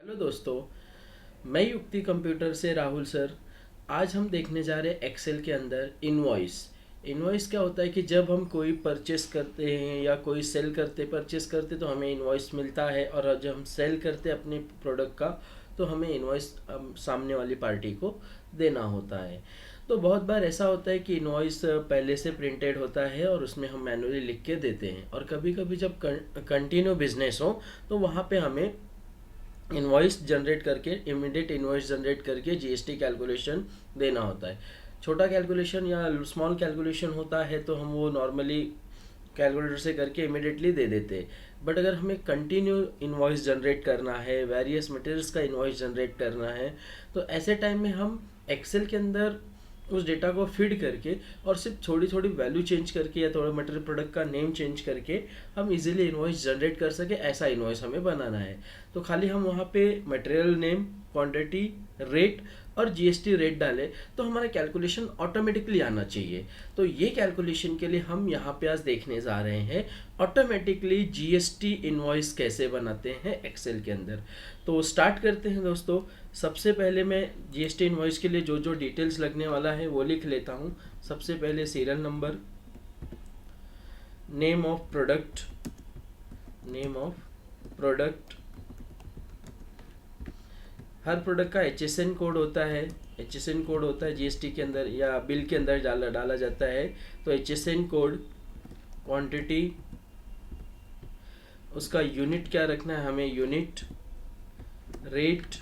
Hello दोस्तों, मैं युक्ति कंप्यूटर से राहुल सर। आज हम देखने जा रहे हैं एक्सेल के अंदर इनवॉइस। इनवॉइस क्या होता है कि जब हम कोई परचेस करते हैं या कोई सेल करते परचेस करते तो हमें इनवॉइस मिलता है, और जब हम सेल करते अपने प्रोडक्ट का तो हमें इनवॉइस सामने वाली पार्टी को देना होता है। तो बहुत बार ऐसा होता है कि इनवॉइस पहले से प्रिंटेड होता है और उसमें हम मैनुअली लिख के देते हैं, और कभी कभी जब कंटिन्यू बिजनेस हो तो वहाँ पे हमें इनवॉइस जनरेट करके इमीडिएट इनवॉइस जनरेट करके जीएसटी कैलकुलेशन देना होता है। छोटा कैलकुलेशन या स्मॉल कैलकुलेशन होता है तो हम वो नॉर्मली कैलकुलेटर से करके इमिडिएटली दे देते हैं। बट अगर हमें कंटिन्यू इनवॉइस जनरेट करना है, वेरियस मटेरियल्स का इनवॉइस जनरेट करना है, तो ऐसे टाइम में हम एक्सेल के अंदर उस डेटा को फीड करके और सिर्फ थोड़ी थोड़ी वैल्यू चेंज करके या थोड़ा मटेरियल प्रोडक्ट का नेम चेंज करके हम इजीली इनवॉइस जनरेट कर सके, ऐसा इनवॉइस हमें बनाना है। तो खाली हम वहाँ पे मटेरियल नेम, क्वांटिटी, रेट और जीएसटी रेट डालें तो हमारा कैलकुलेशन ऑटोमेटिकली आना चाहिए। तो ये कैलकुलेशन के लिए हम यहाँ पे आज देखने जा रहे हैं ऑटोमेटिकली जीएसटी इनवॉइस कैसे बनाते हैं एक्सेल के अंदर। तो स्टार्ट करते हैं दोस्तों। सबसे पहले मैं जीएसटी इनवॉइस के लिए जो जो डिटेल्स लगने वाला है वो लिख लेता हूँ। सबसे पहले serial number, name of product, name of product, her product का एचएसएन कोड होता है। एचएसएन कोड होता है जीएसटी के अंदर या बिल के अंदर डाला जाता है, तो एचएसएन कोड, क्वांटिटी, उसका यूनिट क्या रखना है हमें, unit, rate,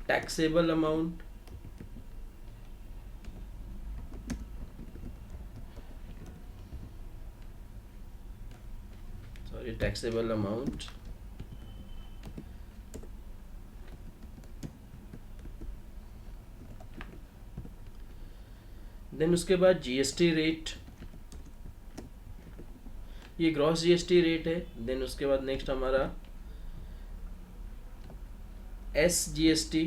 taxable amount, taxable amount, then उसके बाद जीएसटी रेट, ये ग्रॉस जीएसटी रेट है। देन उसके बाद नेक्स्ट हमारा एस जीएसटी,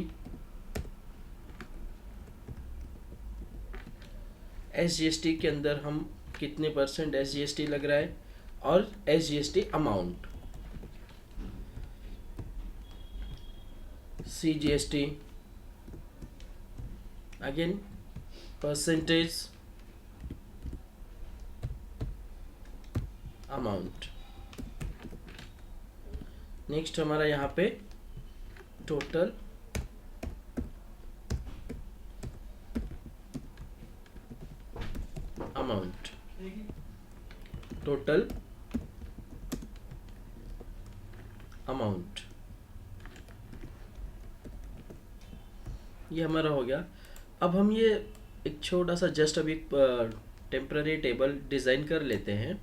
एस जीएसटी के अंदर हम कितने परसेंट एस जीएसटी लग रहा है, और S GST amount, C GST, again percentage, amount. Next हमारा यहाँ पे टोटल अमाउंट, टोटल अमाउंट, ये हमारा हो गया। अब हम ये एक छोटा सा जस्ट अभी टेम्पररी टेबल डिज़ाइन कर लेते हैं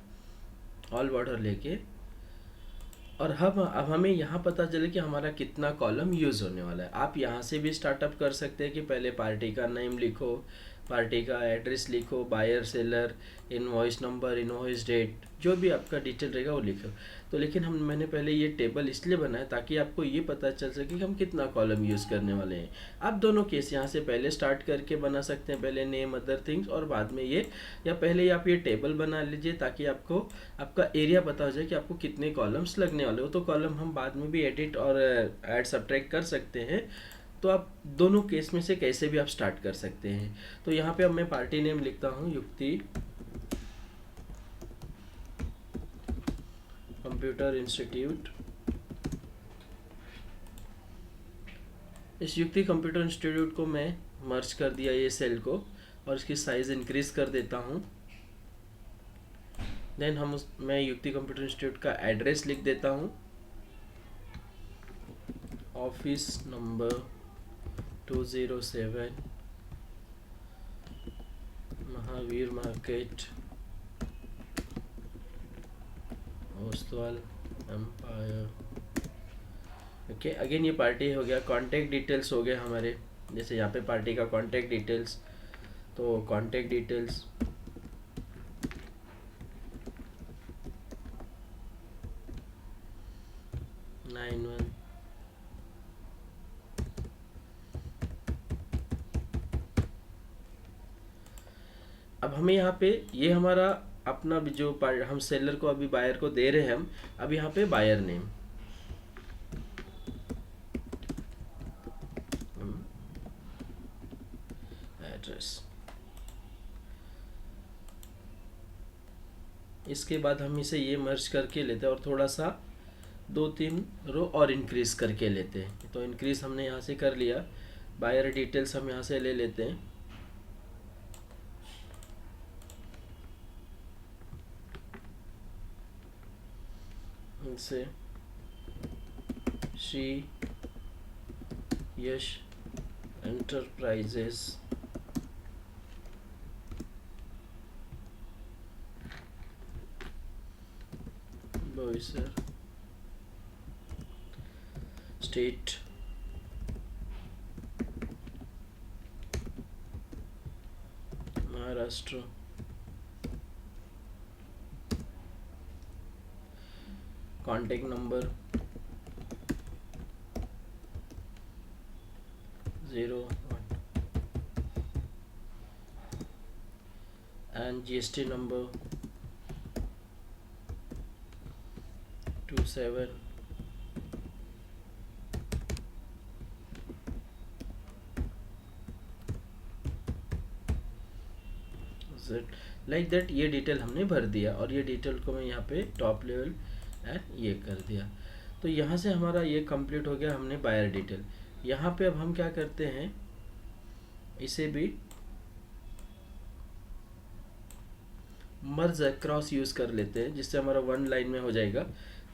ऑल बॉर्डर लेके, और हम अब हमें यहाँ पता चले कि हमारा कितना कॉलम यूज़ होने वाला है। आप यहाँ से भी स्टार्टअप कर सकते हैं कि पहले पार्टी का नेम लिखो, पार्टी का एड्रेस लिखो, buyer seller, invoice number, invoice date, जो भी आपका डिटेल रहेगा वो लिखो। तो लेकिन मैंने पहले ये टेबल इसलिए बनाया ताकि आपको ये पता चल सके कि हम कितना कॉलम यूज़ करने वाले हैं। आप दोनों केस यहाँ से पहले स्टार्ट करके बना सकते हैं, पहले नेम, अदर थिंग्स, और बाद में ये, या पहले ही आप ये टेबल बना लीजिए ताकि आपको आपका एरिया पता हो जाए कि आपको कितने कॉलम्स लगने वाले हो। तो कॉलम हम बाद में भी एडिट और ऐड सब्ट्रैक्ट कर सकते हैं। तो आप दोनों केस में से कैसे भी आप स्टार्ट कर सकते हैं। तो यहाँ पे अब मैं पार्टी नेम लिखता हूँ युक्ति कंप्यूटर इंस्टीट्यूट। इस युक्ति कंप्यूटर इंस्टीट्यूट को मैं मर्ज कर दिया ये सेल को, और इसकी साइज इंक्रीज कर देता हूँ। देन मैं युक्ति कंप्यूटर इंस्टीट्यूट का एड्रेस लिख देता हूँ, office number 207 Mahavir Market, Ostwal, Empire. Okay, again ये पार्टी हो गया। कॉन्टैक्ट डिटेल्स हो गए हमारे, जैसे यहाँ पे पार्टी का कॉन्टैक्ट डिटेल्स, तो कॉन्टैक्ट डिटेल्स, अब हमें यहाँ पे ये हमारा अपना जो हम सेलर को अभी बायर को दे रहे हैं, हम अब यहाँ पे बायर नेम, एड्रेस। इसके बाद हम इसे ये मर्ज करके लेते हैं और थोड़ा सा 2-3 रो और इंक्रीज करके लेते हैं। तो इंक्रीज हमने यहाँ से कर लिया। बायर डिटेल्स हम यहाँ से ले लेते हैं। इनसे Shri Yash enterprises Boisar, state Maharashtra, contact number 01 and GST number 27 like that. ये डिटेल हमने भर दिया और ये डिटेल को मैं यहाँ पे टॉप लेवल एंड ये कर दिया। तो यहाँ से हमारा ये कंप्लीट हो गया, हमने बायर डिटेल। यहाँ पे अब हम क्या करते हैं, इसे भी मर्ज अक्रॉस यूज कर लेते हैं, जिससे हमारा वन लाइन में हो जाएगा।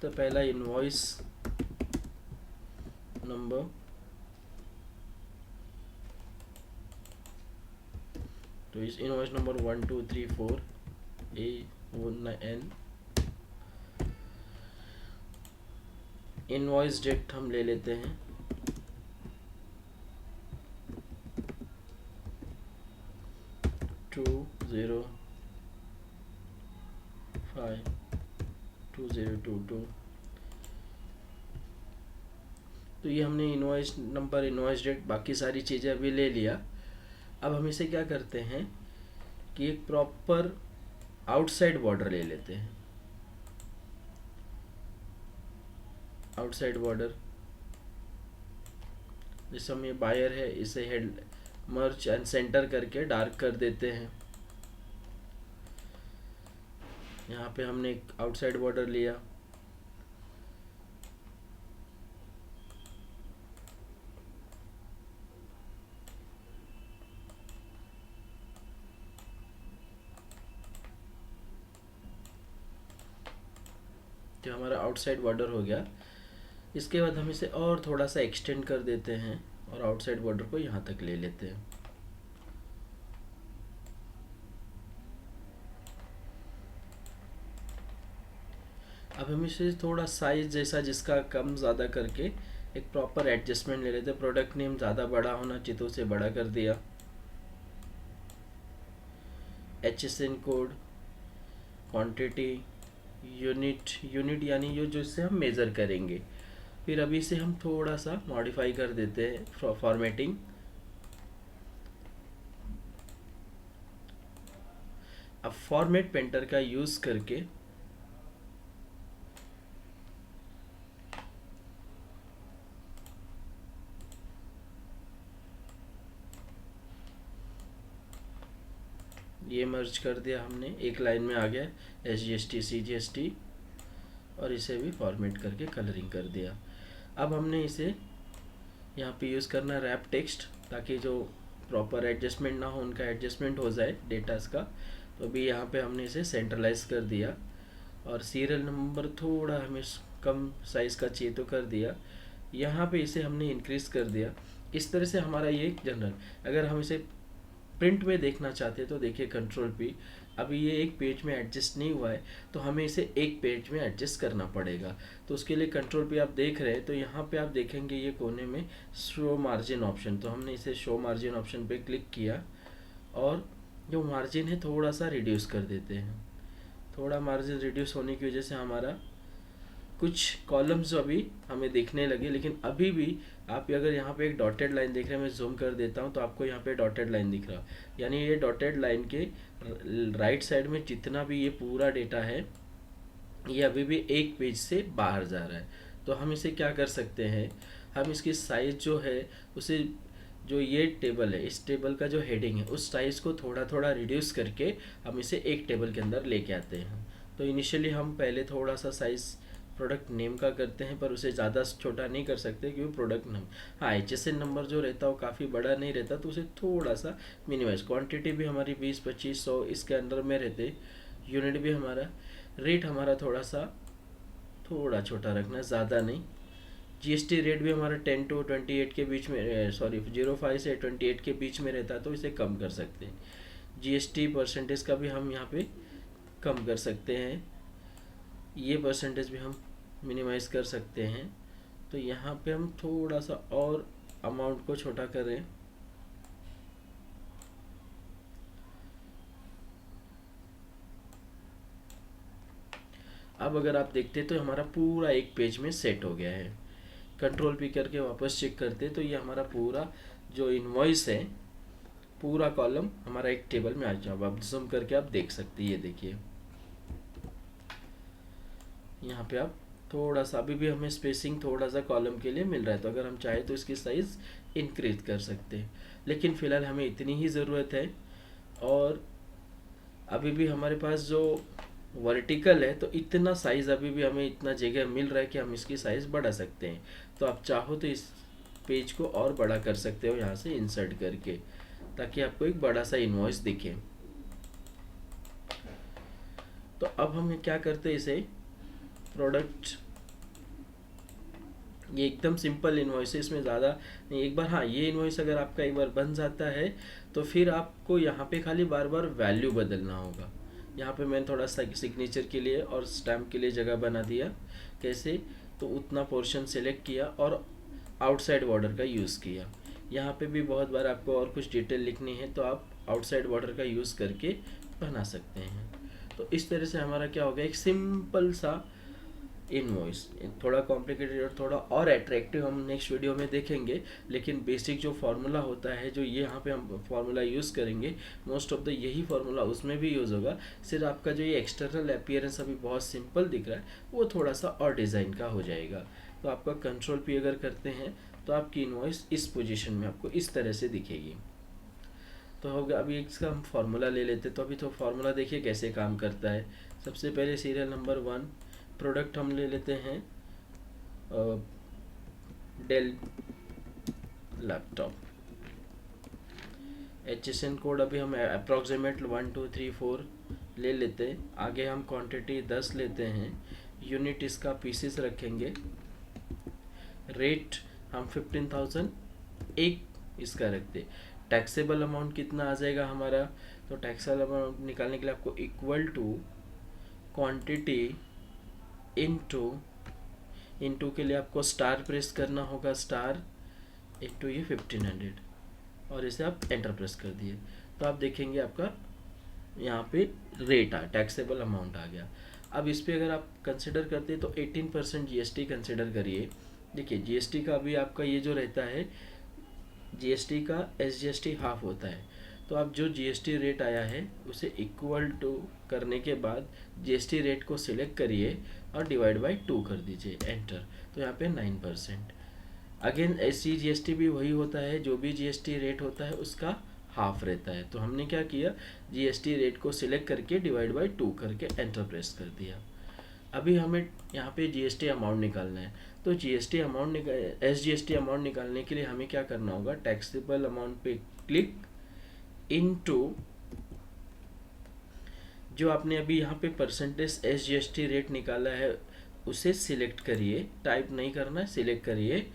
तो पहला इनवॉइस नंबर, तो इस invoice number 1 2 3 4 A1N। Invoice date हम ले लेते हैं 20/5/2022। तो ये हमने इनवॉइस नंबर, इनवॉइस डेट, बाकी सारी चीज़ें अभी ले लिया। अब हम इसे क्या करते हैं कि एक प्रॉपर आउटसाइड बॉर्डर ले लेते हैं। आउटसाइड बॉर्डर, जैसे हम ये बायर है, इसे हेड मर्ज एंड सेंटर करके डार्क कर देते हैं। यहाँ पे हमने एक आउटसाइड बॉर्डर लिया। तो हमारा आउटसाइड बॉर्डर हो गया। इसके बाद हम इसे और थोड़ा सा एक्सटेंड कर देते हैं और आउटसाइड बॉर्डर को यहाँ तक ले लेते हैं। अब हम इसे थोड़ा साइज जैसा जिसका कम ज़्यादा करके एक प्रॉपर एडजस्टमेंट ले लेते हैं। प्रोडक्ट नेम ज़्यादा बड़ा होना चाहिए तो उसे बड़ा कर दिया। HSN कोड, क्वांटिटी, यूनिट यानी ये जो इससे हम मेज़र करेंगे। फिर अभी से हम थोड़ा सा मॉडिफाई कर देते हैं फॉर्मेटिंग। अब फॉर्मेट पेंटर का यूज़ करके ये मर्ज कर दिया हमने, एक लाइन में आ गया SGST CGST, और इसे भी फॉर्मेट करके कलरिंग कर दिया। अब हमने इसे यहाँ पे यूज़ करना रैप टेक्स्ट, ताकि जो प्रॉपर एडजस्टमेंट ना हो उनका एडजस्टमेंट हो जाए डेटास का। तो अभी यहाँ पे हमने इसे सेंट्रलाइज कर दिया और सीरियल नंबर थोड़ा हमें कम साइज़ का चाहिए तो कर दिया। यहाँ पे इसे हमने इंक्रीज़ कर दिया। इस तरह से हमारा ये जनरल, अगर हम इसे प्रिंट में देखना चाहते हैं तो देखिए कंट्रोल P। अभी ये एक पेज में एडजस्ट नहीं हुआ है तो हमें इसे एक पेज में एडजस्ट करना पड़ेगा। तो उसके लिए कंट्रोल P आप देख रहे हैं, तो यहाँ पे आप देखेंगे ये कोने में शो मार्जिन ऑप्शन, तो हमने इसे शो मार्जिन ऑप्शन पे क्लिक किया और जो मार्जिन है थोड़ा सा रिड्यूस कर देते हैं। थोड़ा मार्जिन रिड्यूस होने की वजह से हमारा कुछ कॉलम्स अभी हमें दिखने लगे, लेकिन अभी भी आप अगर यहाँ पे एक डॉटेड लाइन देख रहे हैं, मैं जूम कर देता हूँ तो आपको यहाँ पे डॉटेड लाइन दिख रहा, यानी ये डॉटेड लाइन के राइट साइड में जितना भी ये पूरा डेटा है ये अभी भी एक पेज से बाहर जा रहा है। तो हम इसे क्या कर सकते हैं, हम इसकी साइज जो है उसे जो ये टेबल है, इस टेबल का जो हेडिंग है उस साइज़ को थोड़ा थोड़ा रिड्यूस करके हम इसे एक टेबल के अंदर लेके आते हैं। तो इनिशियली हम पहले थोड़ा सा साइज़ प्रोडक्ट नेम का करते हैं, पर उसे ज़्यादा छोटा नहीं कर सकते क्योंकि प्रोडक्ट नेम, हाँ, HSN नंबर जो रहता है वो काफ़ी बड़ा नहीं रहता, तो उसे थोड़ा सा मिनिमाइज। क्वांटिटी भी हमारी 20, 25, 100 इसके अंदर में रहते। यूनिट भी हमारा, रेट हमारा थोड़ा छोटा रखना, ज़्यादा नहीं। GST रेट भी हमारा 10 to 28 के बीच में, सॉरी 05 से 28 के बीच में रहता है, तो इसे कम कर सकते हैं। GST परसेंटेज का भी हम यहाँ पे कम कर सकते हैं, ये परसेंटेज भी हम मिनिमाइज कर सकते हैं। तो यहाँ पे हम थोड़ा सा और अमाउंट को छोटा करें। अब अगर आप देखते हैं तो हमारा पूरा एक पेज में सेट हो गया है। कंट्रोल P करके वापस चेक करते तो ये हमारा पूरा जो इनवॉइस है, पूरा कॉलम हमारा एक टेबल में आ जाओ। आप जूम करके आप देख सकते हैं, ये देखिए यहाँ पे आप थोड़ा सा, अभी भी हमें स्पेसिंग थोड़ा सा कॉलम के लिए मिल रहा है, तो अगर हम चाहे तो इसकी साइज़ इंक्रीज कर सकते हैं, लेकिन फ़िलहाल हमें इतनी ही ज़रूरत है। और अभी भी हमारे पास जो वर्टिकल है, तो इतना साइज़ अभी भी हमें इतना जगह मिल रहा है कि हम इसकी साइज़ बढ़ा सकते हैं। तो आप चाहो तो इस पेज को और बड़ा कर सकते हो यहाँ से इंसर्ट करके, ताकि आपको एक बड़ा सा इनवॉइस दिखे। तो अब हम क्या करते हैं, इसे प्रोडक्ट, ये एकदम सिंपल इन्वॉइस है, इसमें ज़्यादा नहीं। एक बार, हाँ, ये इन्वॉइस अगर आपका एक बार बन जाता है तो फिर आपको यहाँ पे खाली बार बार वैल्यू बदलना होगा। यहाँ पे मैंने थोड़ा सा सिग्नेचर के लिए और स्टैम्प के लिए जगह बना दिया। कैसे, तो उतना पोर्शन सेलेक्ट किया और आउटसाइड बॉर्डर का यूज़ किया। यहाँ पे भी बहुत बार आपको और कुछ डिटेल लिखनी है तो आप आउटसाइड बॉर्डर का यूज़ करके बना सकते हैं। तो इस तरह से हमारा क्या हो गया, एक सिंपल सा इनवॉइस। थोड़ा कॉम्प्लिकेटेड और थोड़ा और अट्रैक्टिव हम नेक्स्ट वीडियो में देखेंगे, लेकिन बेसिक जो फार्मूला होता है, जो ये यहाँ पे हम फार्मूला यूज़ करेंगे, मोस्ट ऑफ द यही फार्मूला उसमें भी यूज़ होगा। सिर्फ आपका जो ये एक्सटर्नल अपीयरेंस अभी बहुत सिंपल दिख रहा है, वो थोड़ा सा और डिज़ाइन का हो जाएगा। तो आपका कंट्रोल P अगर करते हैं तो आपकी इनवॉइस इस पोजिशन में आपको इस तरह से दिखेगी। तो होगा, अभी इसका हम फार्मूला ले लेते। तो अभी तो फार्मूला देखिए कैसे काम करता है। सबसे पहले सीरियल नंबर 1, प्रोडक्ट हम ले लेते हैं डेल लैपटॉप। HSN कोड अभी हम अप्रॉक्सीमेट 1 2 3 4 ले लेते हैं। आगे हम क्वांटिटी 10 लेते हैं। यूनिट इसका पीसेस रखेंगे। रेट हम 15,000 एक इसका रखते। टैक्सेबल अमाउंट कितना आ जाएगा हमारा, तो टैक्सेबल अमाउंट निकालने के लिए आपको इक्वल टू क्वांटिटी इनटू के लिए आपको स्टार प्रेस करना होगा, स्टार इनटू ये 1500, और इसे आप एंटर प्रेस कर दिए तो आप देखेंगे आपका यहाँ पे रेट टैक्सेबल अमाउंट आ गया। अब इस पर अगर आप कंसिडर करते हैं तो 18% GST कंसिडर करिए। देखिए GST का अभी आपका ये जो रहता है, GST का SGST हाफ होता है, तो आप जो GST रेट आया है उसे इक्वल टू करने के बाद GST रेट को सिलेक्ट करिए और डिवाइड बाई 2 कर दीजिए, एंटर। तो यहाँ पे 9%। अगेन SGST भी वही होता है, जो भी GST रेट होता है उसका हाफ रहता है। तो हमने क्या किया, GST रेट को सिलेक्ट करके डिवाइड बाई 2 करके एंटर प्रेस कर दिया। अभी हमें यहाँ पे GST अमाउंट निकालना है। तो GST अमाउंट SGST अमाउंट निकालने के लिए हमें क्या करना होगा, टैक्सेबल अमाउंट पे क्लिक इनटू जो आपने अभी यहाँ पे परसेंटेज SGST रेट निकाला है उसे सिलेक्ट करिए, टाइप नहीं करना है, सिलेक्ट करिए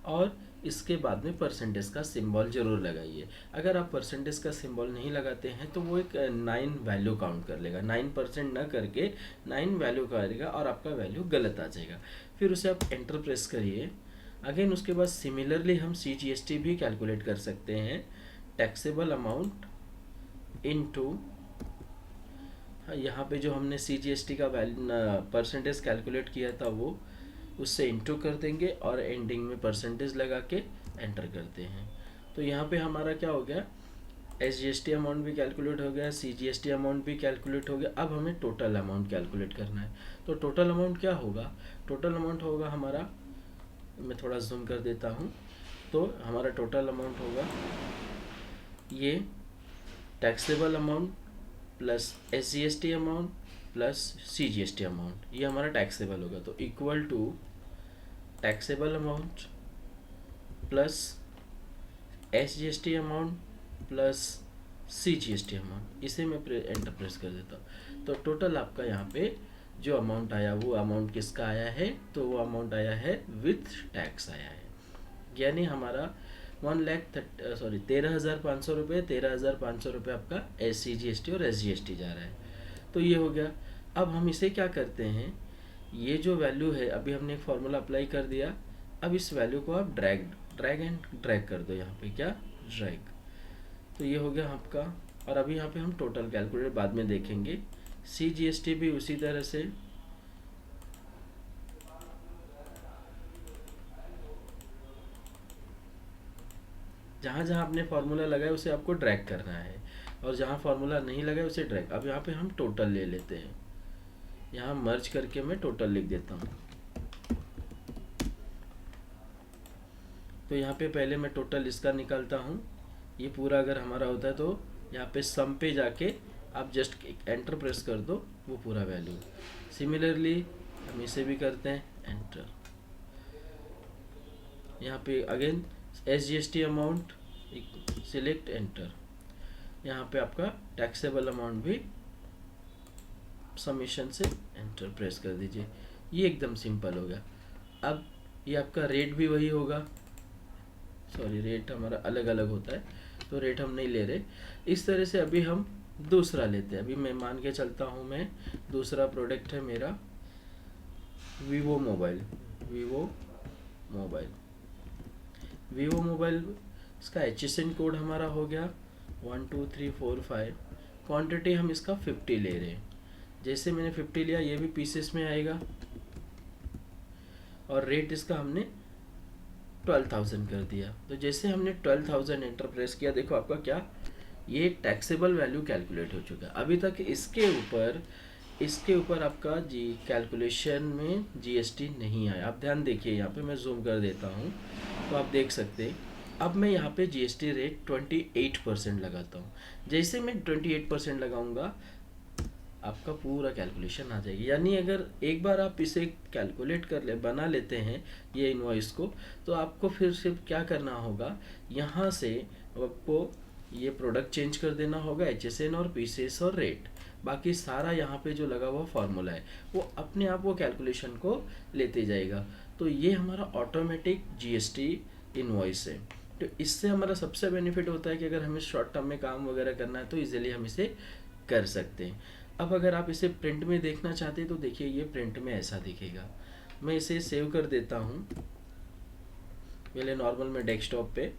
और इसके बाद में परसेंटेज का सिंबल जरूर लगाइए। अगर आप परसेंटेज का सिंबल नहीं लगाते हैं तो वो एक 9 वैल्यू काउंट कर लेगा, 9% ना करके 9 वैल्यू करेगा और आपका वैल्यू गलत आ जाएगा। फिर उसे आप एंटर प्रेस करिए। अगेन उसके बाद सिमिलरली हम CGST भी कैलकुलेट कर सकते हैं। टैक्सेबल अमाउंट इनटू, यहाँ पे जो हमने CGST का परसेंटेज कैलकुलेट किया था वो उससे इंटू कर देंगे और एंडिंग में परसेंटेज लगा के एंटर करते हैं। तो यहाँ पे हमारा क्या हो गया, SGST अमाउंट भी कैलकुलेट हो गया, CGST अमाउंट भी कैलकुलेट हो गया। अब हमें टोटल अमाउंट कैलकुलेट करना है। तो टोटल अमाउंट क्या होगा, टोटल अमाउंट होगा हमारा, मैं थोड़ा जूम कर देता हूँ, तो हमारा टोटल अमाउंट होगा ये taxable amount plus SGST amount plus CGST amount, ये हमारा टैक्सेबल होगा। तो equal to taxable amount plus SGST amount plus CGST amount, इसे मैं एंटर प्रेस कर देता हूँ। तो टोटल आपका यहाँ पे जो अमाउंट आया वो अमाउंट किसका आया है, तो वो अमाउंट आया है विथ टैक्स आया है, यानी हमारा 13,500 रुपये, 13,500 रुपये आपका CGST और SGST जा रहा है। तो ये हो गया। अब हम इसे क्या करते हैं, ये जो वैल्यू है अभी हमने एक फार्मूला अप्लाई कर दिया, अब इस वैल्यू को आप ड्रैग कर दो यहाँ पे, क्या ड्रैग। तो ये हो गया आपका। और अभी यहाँ पे हम टोटल कैलकुलेट बाद में देखेंगे। CGST भी उसी तरह से जहाँ जहाँ आपने फार्मूला लगाया उसे आपको ड्रैग करना है, और जहाँ फार्मूला नहीं लगाया उसे ड्रैग। अब यहाँ पे हम टोटल ले लेते हैं, यहाँ मर्ज करके मैं टोटल लिख देता हूँ। तो यहाँ पे पहले मैं टोटल इसका निकालता हूँ, ये पूरा अगर हमारा होता है तो यहाँ पे सम पे जाके आप जस्ट एंटर प्रेस कर दो, वो पूरा वैल्यू। सिमिलरली हम इसे भी करते हैं, एंटर। यहाँ पे again SGST amount select, enter. यहाँ पे आपका टैक्सेबल अमाउंट भी समीशन से एंटर प्रेस कर दीजिए। ये एकदम सिंपल हो गया। अब ये आपका रेट भी वही होगा, सॉरी रेट हमारा अलग अलग होता है तो रेट हम नहीं ले रहे। इस तरह से अभी हम दूसरा लेते हैं। अभी मैं मान के चलता हूँ, मैं दूसरा प्रोडक्ट है मेरा वीवो मोबाइल, इसका HSN कोड हमारा हो गया 12345। क्वांटिटी हम इसका 50 ले रहे हैं। जैसे मैंने 50 लिया, ये भी पीसेस में आएगा, और रेट इसका हमने 12,000 कर दिया। तो जैसे हमने 12,000 एंटर प्रेस किया, देखो आपका क्या, ये टैक्सेबल वैल्यू कैलकुलेट हो चुका है। अभी तक इसके ऊपर आपका कैलकुलेशन में GST नहीं आया। आप ध्यान देखिए, यहाँ पे मैं जूम कर देता हूँ तो आप देख सकते हैं। अब मैं यहाँ पे GST रेट 28% लगाता हूँ। जैसे मैं 28% लगाऊंगा, आपका पूरा कैलकुलेशन आ जाएगी। यानी अगर एक बार आप इसे कैलकुलेट बना लेते हैं ये इनवॉइस को, तो आपको फिर सिर्फ क्या करना होगा, यहाँ से आपको ये प्रोडक्ट चेंज कर देना होगा, HSN और पीसेस और रेट। बाकी सारा यहाँ पे जो लगा हुआ फार्मूला है वो अपने आप वो कैलकुलेशन को लेते जाएगा। तो ये हमारा ऑटोमेटिक GST इनवॉइस है। तो इससे हमारा सबसे बेनिफिट होता है कि अगर हमें शॉर्ट टर्म में काम वगैरह करना है तो इजीली हम इसे कर सकते हैं। अब अगर आप इसे प्रिंट में देखना चाहते हैं तो देखिए ये प्रिंट में ऐसा दिखेगा। मैं इसे सेव कर देता हूँ, पहले नॉर्मल में डेस्कटॉप पे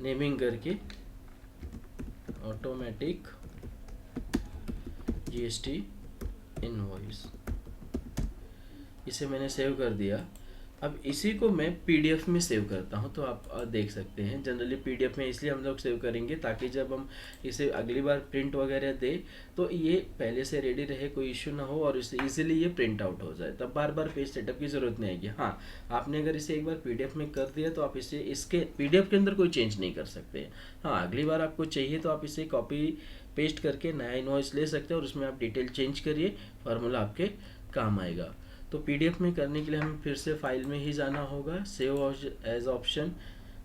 नेमिंग करके ऑटोमेटिक GST इनवॉइस, इसे मैंने सेव कर दिया। अब इसी को मैं PDF में सेव करता हूं। तो आप देख सकते हैं, जनरली PDF में इसलिए हम लोग सेव करेंगे ताकि जब हम इसे अगली बार प्रिंट वगैरह दे तो ये पहले से रेडी रहे, कोई इश्यू ना हो और इसे इजीली ये प्रिंट आउट हो जाए। तब बार बार पेज सेटअप की ज़रूरत नहीं आएगी। हाँ, आपने अगर इसे एक बार PDF में कर दिया तो आप इसे इसके PDF के अंदर कोई चेंज नहीं कर सकते। हाँ, अगली बार आपको चाहिए तो आप इसे कॉपी पेस्ट करके नया इनवॉइस ले सकते हैं और उसमें आप डिटेल चेंज करिए, फार्मूला आपके काम आएगा। तो PDF में करने के लिए हमें फिर से फाइल में ही जाना होगा, सेव एज ऑप्शन।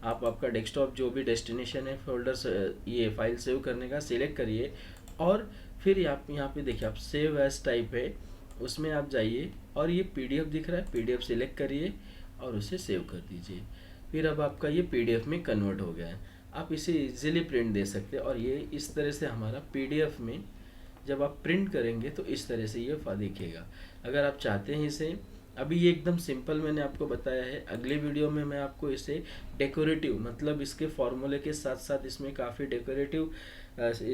आप आपका डेस्कटॉप जो भी डेस्टिनेशन है फोल्डर ये फाइल सेव करने का सिलेक्ट करिए, और फिर आप यहाँ पे देखिए आप सेव एज टाइप है, उसमें आप जाइए और ये PDF दिख रहा है, PDF सिलेक्ट करिए और उसे सेव कर दीजिए। फिर अब आपका ये PDF में कन्वर्ट हो गया है, आप इसे इजीली प्रिंट दे सकते हैं। और ये इस तरह से हमारा PDF में जब आप प्रिंट करेंगे तो इस तरह से ये दिखेगा। अगर आप चाहते हैं इसे, अभी ये एकदम सिंपल मैंने आपको बताया है, अगले वीडियो में मैं आपको इसे डेकोरेटिव, मतलब इसके फॉर्मूले के साथ साथ इसमें काफ़ी डेकोरेटिव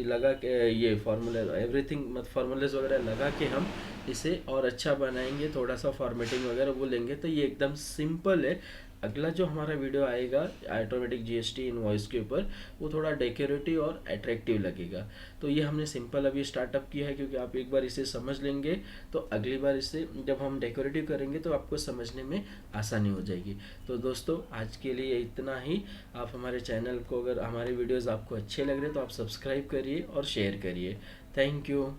लगा के ये फार्मूला एवरीथिंग मतलब फार्मूलेज वगैरह लगा के हम इसे और अच्छा बनाएंगे, थोड़ा सा फॉर्मेटिंग वगैरह वो लेंगे। तो ये एकदम सिंपल है, अगला जो हमारा वीडियो आएगा ऑटोमेटिक जीएसटी इनवॉइस के ऊपर, वो थोड़ा डेकोरेटिव और अट्रैक्टिव लगेगा। तो ये हमने सिंपल अभी स्टार्टअप किया है, क्योंकि आप एक बार इसे समझ लेंगे तो अगली बार इसे जब हम डेकोरेटिव करेंगे तो आपको समझने में आसानी हो जाएगी। तो दोस्तों आज के लिए इतना ही। आप हमारे चैनल को, अगर हमारे वीडियोज़ आपको अच्छे लग रहे हैं तो आप सब्सक्राइब करिए और शेयर करिए। Thank you.